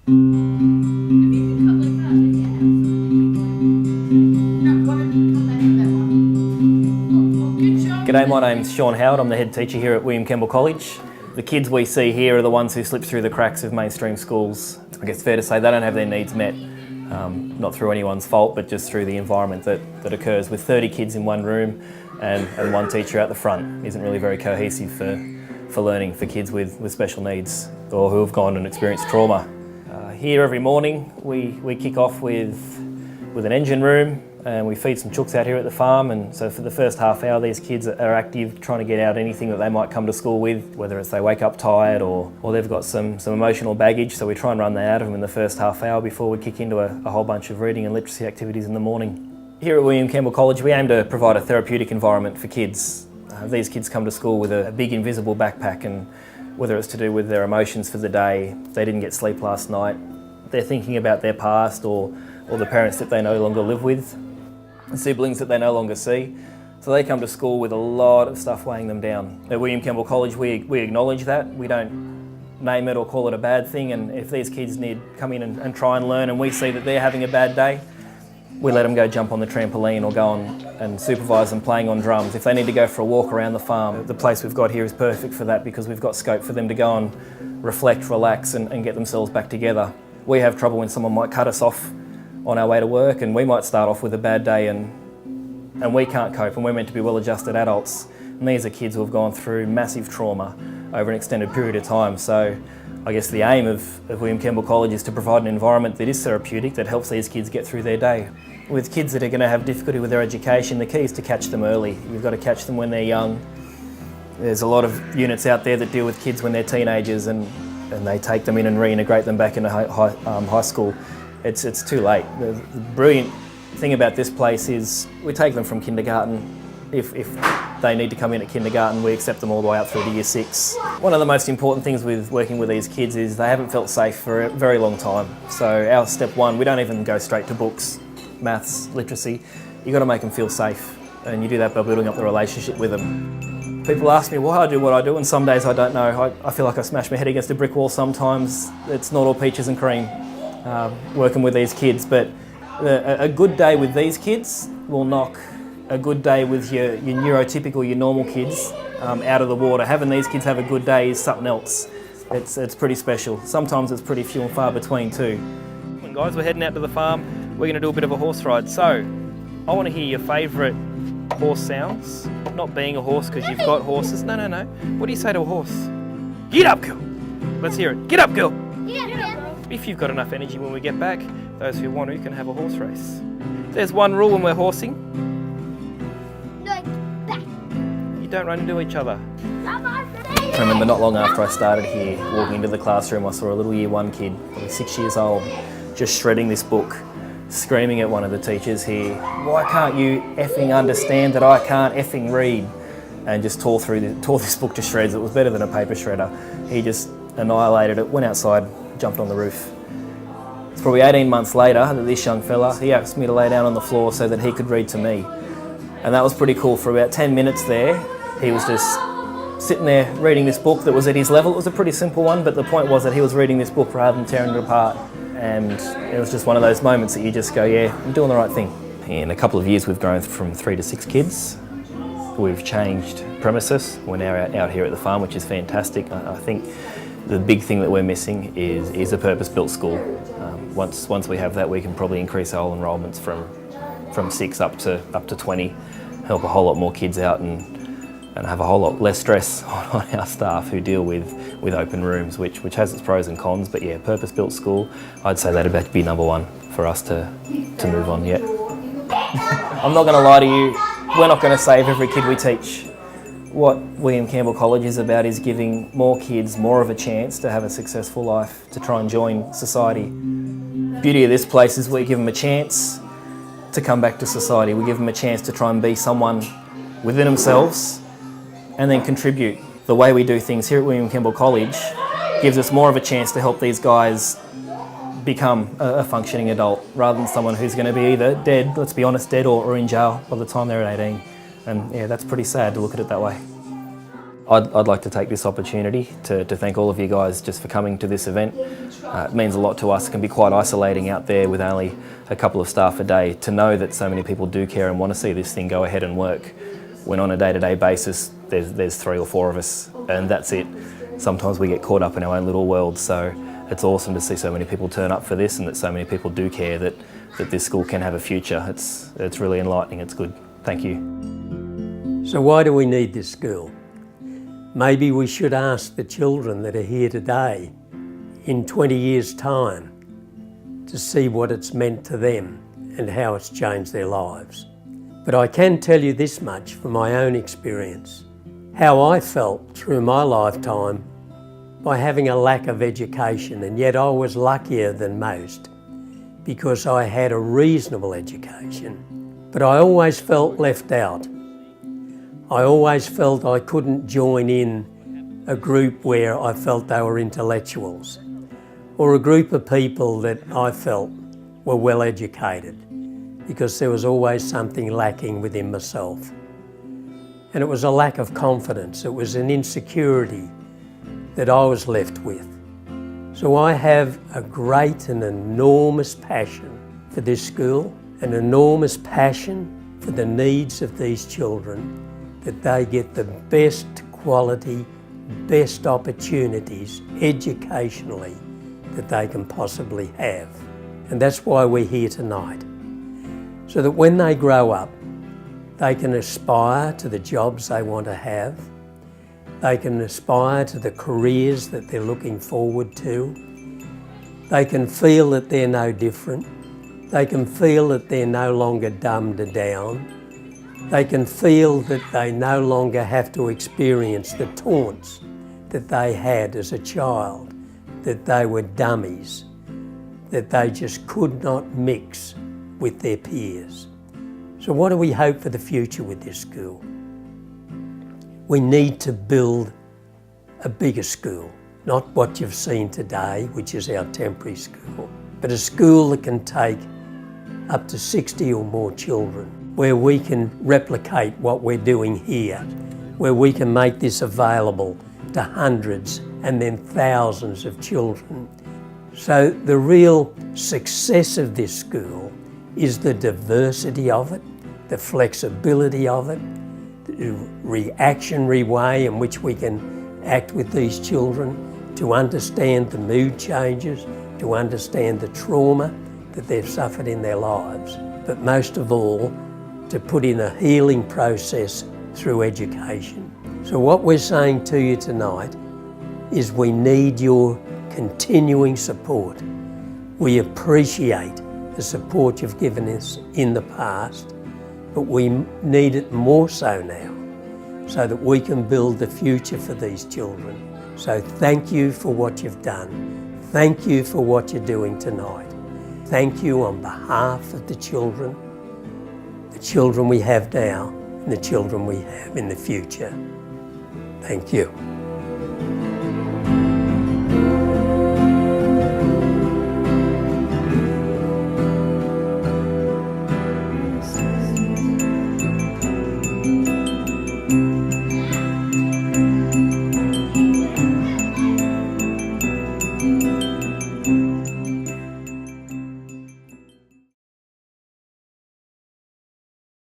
G'day, my name's Shaun Howard. I'm the head teacher here at Campbell College. The kids we see here are the ones who slip through the cracks of mainstream schools. I guess it's fair to say they don't have their needs met, not through anyone's fault, but just through the environment that occurs. With 30 kids in one room and one teacher out the front isn't really very cohesive for learning for kids with special needs or who have gone and experienced trauma. Here every morning we kick off with an engine room, and we feed some chooks out here at the farm, and so for the first half hour these kids are active, trying to get out anything that they might come to school with, whether it's they wake up tired or they've got some emotional baggage, so we try and run that out of them in the first half hour before we kick into a whole bunch of reading and literacy activities in the morning. Here at Campbell College we aim to provide a therapeutic environment for kids. These kids come to school with a big invisible backpack, and whether it's to do with their emotions for the day, they didn't get sleep last night, they're thinking about their past or the parents that they no longer live with, siblings that they no longer see. So they come to school with a lot of stuff weighing them down. At Campbell College we acknowledge that. We don't name it or call it a bad thing, and if these kids come in and try and learn and we see that they're having a bad day, we let them go jump on the trampoline or go on and supervise them playing on drums. If they need to go for a walk around the farm, the place we've got here is perfect for that because we've got scope for them to go and reflect, relax and get themselves back together. We have trouble when someone might cut us off on our way to work, and we might start off with a bad day and we can't cope, and we're meant to be well-adjusted adults. And these are kids who have gone through massive trauma over an extended period of time. So I guess the aim of Campbell College is to provide an environment that is therapeutic, that helps these kids get through their day. With kids that are going to have difficulty with their education, the key is to catch them early. You've got to catch them when they're young. There's a lot of units out there that deal with kids when they're teenagers and they take them in and reintegrate them back into high school. It's too late. The brilliant thing about this place is we take them from kindergarten. If they need to come in at kindergarten, we accept them all the way up through to year 6. One of the most important things with working with these kids is they haven't felt safe for a very long time. So our step one, we don't even go straight to books, maths, literacy. You've got to make them feel safe, and you do that by building up the relationship with them. People ask me why I do what I do, and some days I don't know. I feel like I smash my head against a brick wall sometimes. It's not all peaches and cream working with these kids, but a good day with these kids will knock a good day with your neurotypical, your normal kids out of the water. Having these kids have a good day is something else. It's pretty special. Sometimes it's pretty few and far between too. And guys, we're heading out to the farm. We're going to do a bit of a horse ride. So I want to hear your favourite horse sounds. Not being a horse because you've got horses. No. What do you say to a horse? Get up, girl. Let's hear it. Get up, girl. Get up, girl. If you've got enough energy when we get back, those who want to can have a horse race. There's one rule when we're horsing. You don't run into each other. I remember not long after I started here, walking into the classroom, I saw a little year 1 kid, probably 6 years old, just shredding this book, screaming at one of the teachers here, "Why can't you effing understand that I can't effing read?" And just tore this book to shreds. It was better than a paper shredder. He just annihilated it, went outside, jumped on the roof. It's probably 18 months later that this young fella, he asked me to lay down on the floor so that he could read to me. And that was pretty cool. For about 10 minutes there, he was just sitting there reading this book that was at his level. It was a pretty simple one, but the point was that he was reading this book rather than tearing it apart. And it was just one of those moments that you just go, yeah, I'm doing the right thing. In a couple of years, we've grown from 3 to 6 kids. We've changed premises. We're now out here at the farm, which is fantastic. I think the big thing that we're missing is a purpose-built school. Once we have that, we can probably increase our enrolments from 6 up to 20, help a whole lot more kids out and have a whole lot less stress on our staff who deal with open rooms, which has its pros and cons. But yeah, purpose-built school, I'd say that'd be number one for us to move on. Yeah. I'm not going to lie to you, we're not going to save every kid we teach. What Campbell College is about is giving more kids more of a chance to have a successful life, to try and join society. The beauty of this place is we give them a chance to come back to society. We give them a chance to try and be someone within themselves and then contribute. The way we do things here at Campbell College gives us more of a chance to help these guys become a functioning adult rather than someone who's going to be either dead, let's be honest, dead or in jail by the time they're at 18. And yeah, that's pretty sad to look at it that way. I'd like to take this opportunity to thank all of you guys just for coming to this event. It means a lot to us. It can be quite isolating out there with only a couple of staff a day to know that so many people do care and want to see this thing go ahead and work. When on a day-to-day basis, there's 3 or 4 of us and that's it. Sometimes we get caught up in our own little world, so it's awesome to see so many people turn up for this and that so many people do care that this school can have a future. It's really enlightening, it's good. Thank you. So why do we need this school? Maybe we should ask the children that are here today in 20 years' time to see what it's meant to them and how it's changed their lives. But I can tell you this much from my own experience, how I felt through my lifetime by having a lack of education, and yet I was luckier than most because I had a reasonable education. But I always felt left out. I always felt I couldn't join in a group where I felt they were intellectuals, or a group of people that I felt were well educated, because there was always something lacking within myself. And it was a lack of confidence, it was an insecurity that I was left with. So I have a great and enormous passion for this school, an enormous passion for the needs of these children, that they get the best quality, best opportunities educationally that they can possibly have. And that's why we're here tonight, so that when they grow up, they can aspire to the jobs they want to have, they can aspire to the careers that they're looking forward to, they can feel that they're no different, they can feel that they're no longer dumbed down, they can feel that they no longer have to experience the taunts that they had as a child, that they were dummies, that they just could not mix with their peers. So what do we hope for the future with this school? We need to build a bigger school, not what you've seen today, which is our temporary school, but a school that can take up to 60 or more children, where we can replicate what we're doing here, where we can make this available to hundreds and then thousands of children. So the real success of this school is the diversity of it, the flexibility of it, the reactionary way in which we can act with these children, to understand the mood changes, to understand the trauma that they've suffered in their lives, but most of all, to put in a healing process through education. So what we're saying to you tonight is we need your continuing support. We appreciate the support you've given us in the past, but we need it more so now so that we can build the future for these children. So thank you for what you've done. Thank you for what you're doing tonight. Thank you on behalf of the children we have now and the children we have in the future. Thank you.